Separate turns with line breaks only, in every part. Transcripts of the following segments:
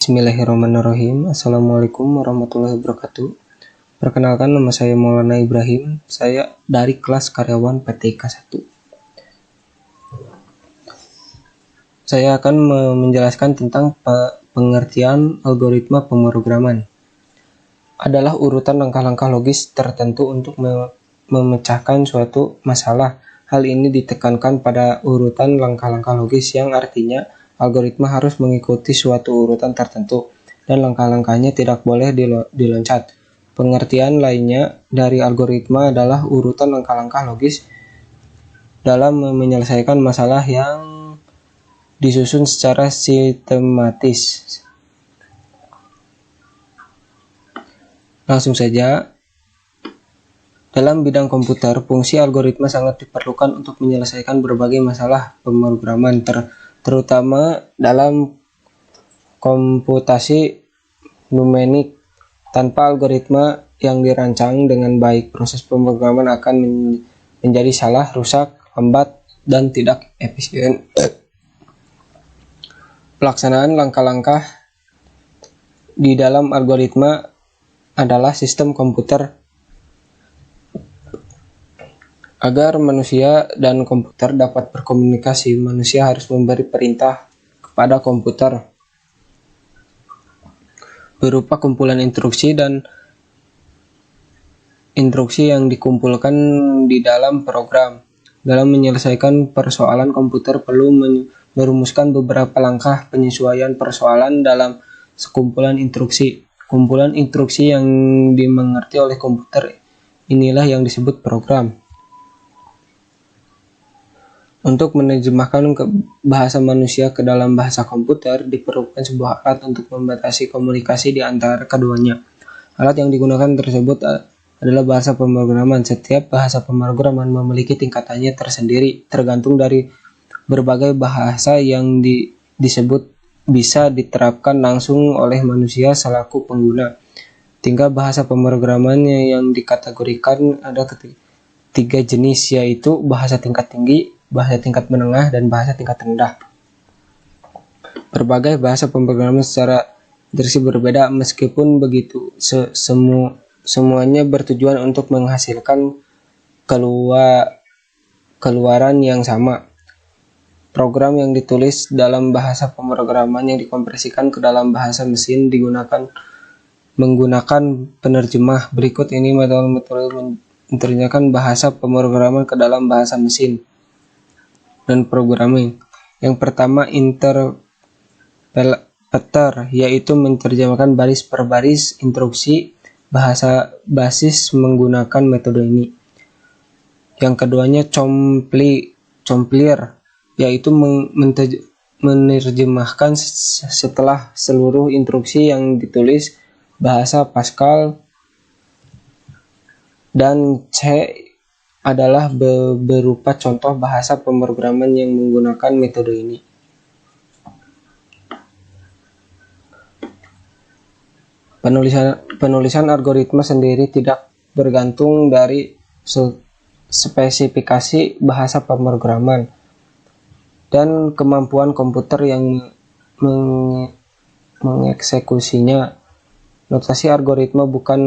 Bismillahirrahmanirrahim. Assalamualaikum warahmatullahi wabarakatuh. Perkenalkan, nama saya Maulana Ibrahim. Saya dari kelas karyawan PTK 1. Saya akan menjelaskan tentang pengertian algoritma pemrograman. Adalah urutan langkah-langkah logis tertentu untuk memecahkan suatu masalah. Hal ini ditekankan pada urutan langkah-langkah logis yang artinya algoritma harus mengikuti suatu urutan tertentu dan langkah-langkahnya tidak boleh diloncat. Pengertian lainnya dari algoritma adalah urutan langkah-langkah logis dalam menyelesaikan masalah yang disusun secara sistematis. Langsung saja. Dalam bidang komputer, fungsi algoritma sangat diperlukan untuk menyelesaikan berbagai masalah pemrograman, terutama dalam komputasi numerik. Tanpa algoritma yang dirancang dengan baik, proses pemrograman akan menjadi salah, rusak, lambat, dan tidak efisien. Pelaksanaan langkah-langkah di dalam algoritma adalah sistem komputer. Agar manusia dan komputer dapat berkomunikasi, manusia harus memberi perintah kepada komputer berupa kumpulan instruksi dan instruksi yang dikumpulkan di dalam program. Dalam menyelesaikan persoalan, komputer perlu merumuskan beberapa langkah penyesuaian persoalan dalam sekumpulan instruksi. Kumpulan instruksi yang dimengerti oleh komputer inilah yang disebut program. Untuk menerjemahkan bahasa manusia ke dalam bahasa komputer, diperlukan sebuah alat untuk membatasi komunikasi di antara keduanya. Alat yang digunakan tersebut adalah bahasa pemrograman. Setiap bahasa pemrograman memiliki tingkatannya tersendiri, tergantung dari berbagai bahasa yang disebut bisa diterapkan langsung oleh manusia selaku pengguna. Tingkat bahasa pemrograman yang dikategorikan ada tiga jenis, yaitu bahasa tingkat tinggi, bahasa tingkat menengah, dan bahasa tingkat rendah. Berbagai bahasa pemrograman secara instruksi berbeda, meskipun begitu semuanya bertujuan untuk menghasilkan keluaran yang sama. Program yang ditulis dalam bahasa pemrograman yang dikompresikan ke dalam bahasa mesin menggunakan penerjemah. Berikut ini metode menerjemahkan bahasa pemrograman ke dalam bahasa mesin dan programming. Yang pertama, interpreter, yaitu menerjemahkan baris per baris instruksi bahasa basis menggunakan metode ini. Yang keduanya, compiler, yaitu menerjemahkan setelah seluruh instruksi yang ditulis bahasa Pascal. Dan C adalah berupa contoh bahasa pemrograman yang menggunakan metode ini. Penulisan algoritma sendiri tidak bergantung dari spesifikasi bahasa pemrograman dan kemampuan komputer yang mengeksekusinya. Notasi algoritma bukan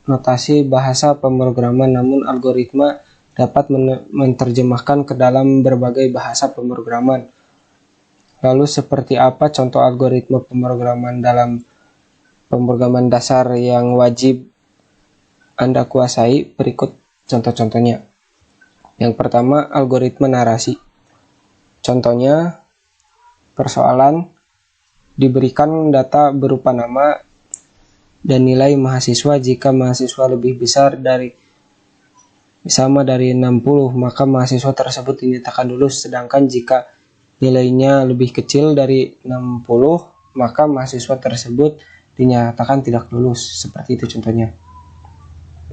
notasi bahasa pemrograman, namun algoritma dapat menerjemahkan ke dalam berbagai bahasa pemrograman. Lalu seperti apa contoh algoritma pemrograman dalam pemrograman dasar yang wajib Anda kuasai? Berikut contoh-contohnya. Yang pertama, algoritma narasi. Contohnya, persoalan diberikan data berupa nama dan nilai mahasiswa. Jika mahasiswa lebih besar sama dari 60, maka mahasiswa tersebut dinyatakan lulus. Sedangkan jika nilainya lebih kecil dari 60, maka mahasiswa tersebut dinyatakan tidak lulus. Seperti itu contohnya.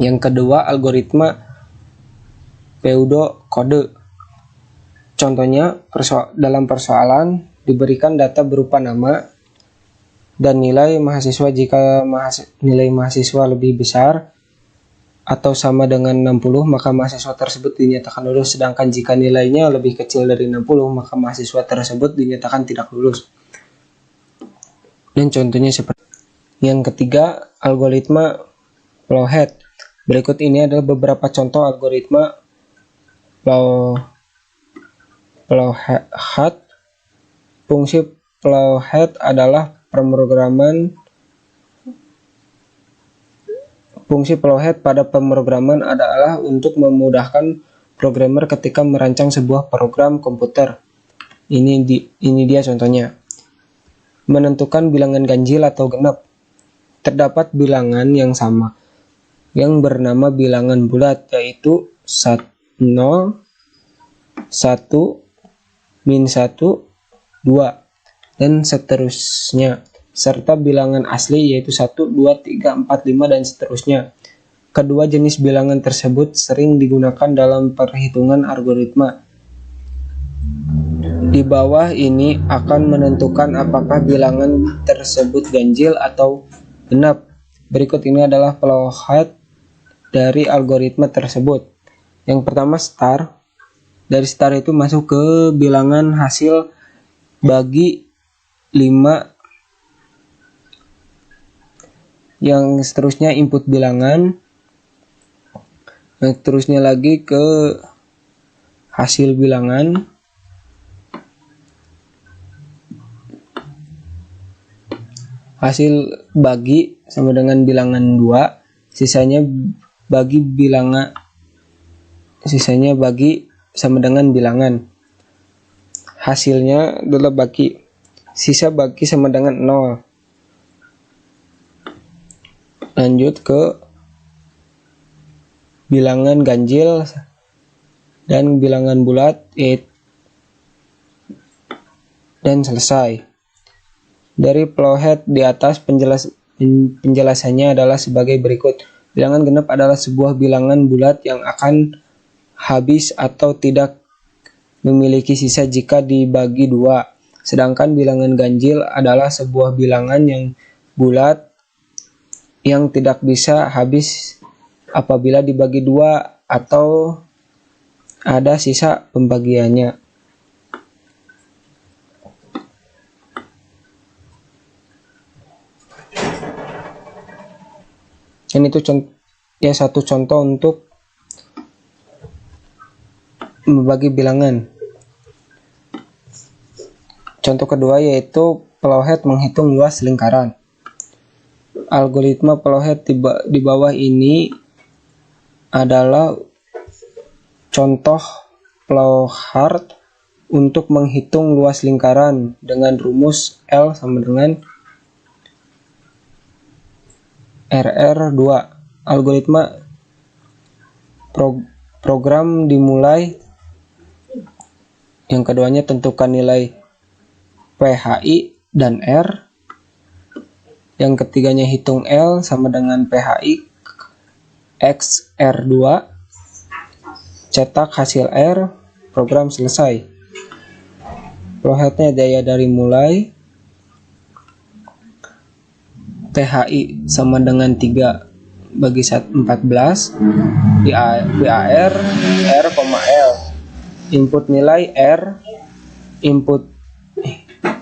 Yang kedua, algoritma pseudokode. Contohnya, dalam persoalan diberikan data berupa nama dan nilai mahasiswa. Jika nilai mahasiswa lebih besar atau sama dengan 60, maka mahasiswa tersebut dinyatakan lulus. Sedangkan jika nilainya lebih kecil dari 60, maka mahasiswa tersebut dinyatakan tidak lulus. Dan contohnya seperti yang ketiga, algoritma plowhead. Berikut ini adalah beberapa contoh algoritma plowhead. Fungsi plowhead adalah Fungsi plowhead pada pemrograman adalah untuk memudahkan programmer ketika merancang sebuah program komputer. Ini dia contohnya. Menentukan bilangan ganjil atau genap. Terdapat bilangan yang sama yang bernama bilangan bulat, yaitu 0, 1, min 1, 2, dan seterusnya, serta bilangan asli yaitu 1, 2, 3, 4, 5, dan seterusnya. Kedua jenis bilangan tersebut sering digunakan dalam perhitungan algoritma. Di bawah ini akan menentukan apakah bilangan tersebut ganjil atau genap. Berikut ini adalah plowhead dari algoritma tersebut. Yang pertama, star. Dari star itu masuk ke bilangan hasil bagi 5. Yang seterusnya input bilangan. Yang seterusnya lagi ke hasil bilangan. Hasil bagi sama dengan bilangan 2. Sisanya bagi sama dengan bilangan. Hasilnya adalah bagi. Sisa bagi sama dengan 0. Lanjut ke bilangan ganjil dan bilangan bulat, dan selesai. Dari plowhead di atas penjelasannya adalah sebagai berikut. Bilangan genap adalah sebuah bilangan bulat yang akan habis atau tidak memiliki sisa jika dibagi 2. Sedangkan bilangan ganjil adalah sebuah bilangan yang bulat yang tidak bisa habis apabila dibagi 2 atau ada sisa pembagiannya. Dan itu satu contoh untuk membagi bilangan. Contoh kedua yaitu plowhead menghitung luas lingkaran. Algoritma plowhead di bawah ini adalah contoh plowhard untuk menghitung luas lingkaran dengan rumus L sama dengan RR2. Algoritma program dimulai. Yang keduanya tentukan nilai PHI dan R. Yang ketiganya hitung L sama dengan PHI X R2. Cetak hasil R. Program selesai. Plowheadnya daya dari mulai. PHI sama dengan 3 bagi 14. BAR R, L. Input nilai R. Input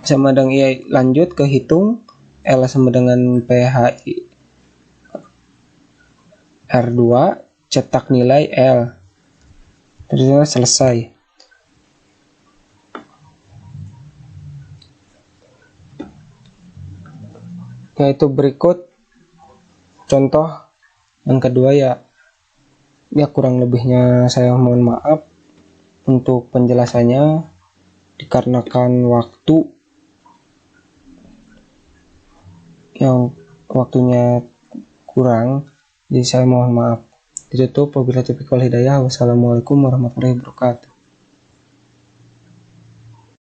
sama dengan lanjut ke hitung L sama dengan PHI R2, cetak nilai L. Terus selesai. Yaitu berikut contoh yang kedua ya kurang lebihnya saya mohon maaf untuk penjelasannya dikarenakan waktunya kurang, jadi saya mohon maaf. Ditutup. Wabillahi taufiq wal hidayah. Wassalamualaikum warahmatullahi wabarakatuh.